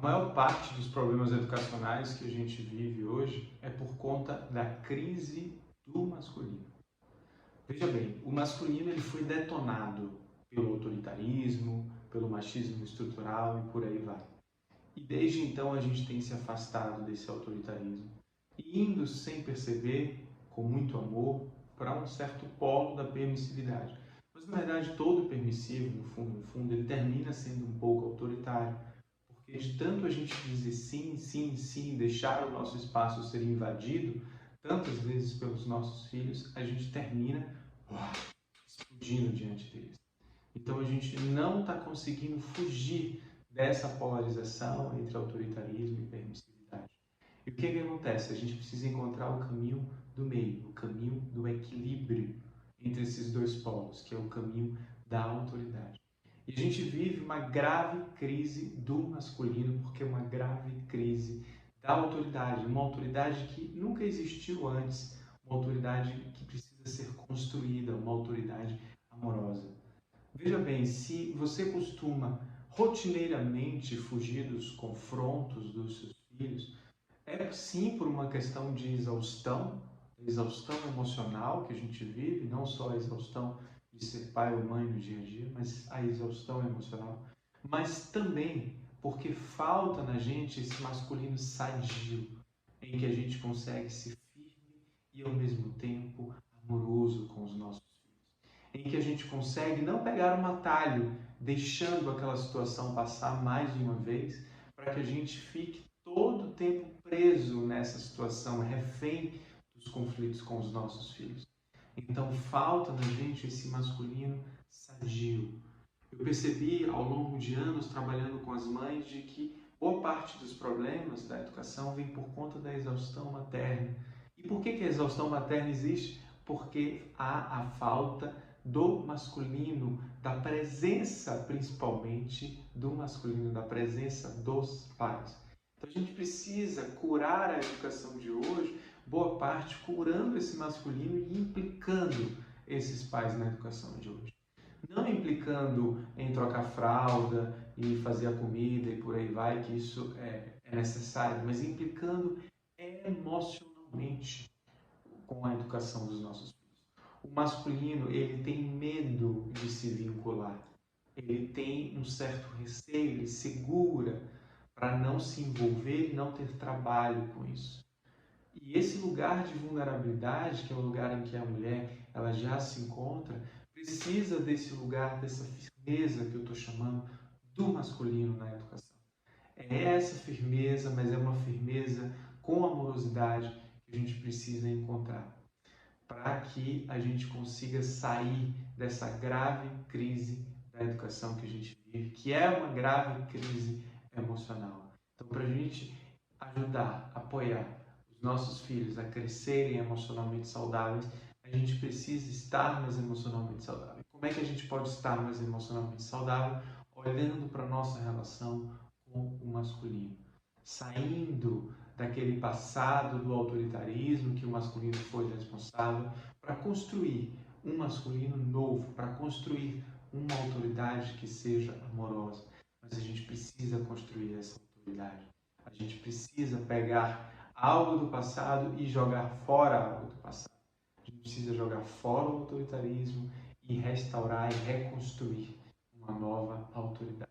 maior parte dos problemas educacionais que a gente vive hoje é por conta da crise do masculino. Veja bem, o masculino ele foi detonado pelo autoritarismo, pelo machismo estrutural e por aí vai. E desde então a gente tem se afastado desse autoritarismo e indo sem perceber, com muito amor, para um certo polo da permissividade. Mas na verdade todo permissivo, no fundo, ele termina sendo um pouco autoritário, porque de tanto a gente dizer sim, sim, sim, deixar o nosso espaço ser invadido, tantas vezes pelos nossos filhos, a gente termina explodindo diante deles. Então a gente não está conseguindo fugir dessa polarização entre autoritarismo e permissividade. E o que acontece? A gente precisa encontrar o caminho do meio, o caminho do equilíbrio entre esses dois polos, que é o caminho da autoridade. E a gente vive uma grave crise do masculino, porque é uma grave crise da autoridade, uma autoridade que nunca existiu antes, uma autoridade que precisa ser construída, uma autoridade amorosa. Veja bem, se você costuma rotineiramente fugir dos confrontos dos seus filhos, é sim por uma questão de exaustão emocional que a gente vive, não só a exaustão de ser pai ou mãe no dia a dia, mas a exaustão emocional, mas também porque falta na gente esse masculino sadio, em que a gente consegue ser firme e ao mesmo tempo amoroso com os nossos filhos, em que a gente consegue não pegar um atalho, deixando aquela situação passar mais de uma vez, para que a gente fique todo o tempo preso nessa situação, refém dos conflitos com os nossos filhos. Então falta na gente esse masculino sadio. Eu percebi ao longo de anos trabalhando com as mães de que boa parte dos problemas da educação vem por conta da exaustão materna. E por que a exaustão materna existe? Porque há a falta do masculino, da presença principalmente do masculino, da presença dos pais. Então a gente precisa curar a educação de hoje, boa parte curando esse masculino e implicando esses pais na educação de hoje. Não implicando em trocar fralda e fazer a comida e por aí vai, que isso é necessário, mas implicando emocionalmente com a educação dos nossos filhos. O masculino, ele tem medo de se vincular, ele tem um certo receio, ele segura para não se envolver e não ter trabalho com isso. E esse lugar de vulnerabilidade, que é o lugar em que a mulher ela já se encontra, precisa desse lugar, dessa firmeza que eu estou chamando do masculino na educação. É essa firmeza, mas é uma firmeza com amorosidade que a gente precisa encontrar para que a gente consiga sair dessa grave crise da educação que a gente vive, que é uma grave crise emocional. Então, para a gente ajudar, apoiar os nossos filhos a crescerem emocionalmente saudáveis, a gente precisa estar mais emocionalmente saudável. Como é que a gente pode estar mais emocionalmente saudável? Olhando para a nossa relação com o masculino, saindo daquele passado do autoritarismo que o masculino foi responsável, para construir um masculino novo, para construir uma autoridade que seja amorosa. Mas a gente precisa construir essa autoridade. A gente precisa pegar algo do passado e jogar fora algo do passado. A gente precisa jogar fora o autoritarismo e restaurar e reconstruir uma nova autoridade.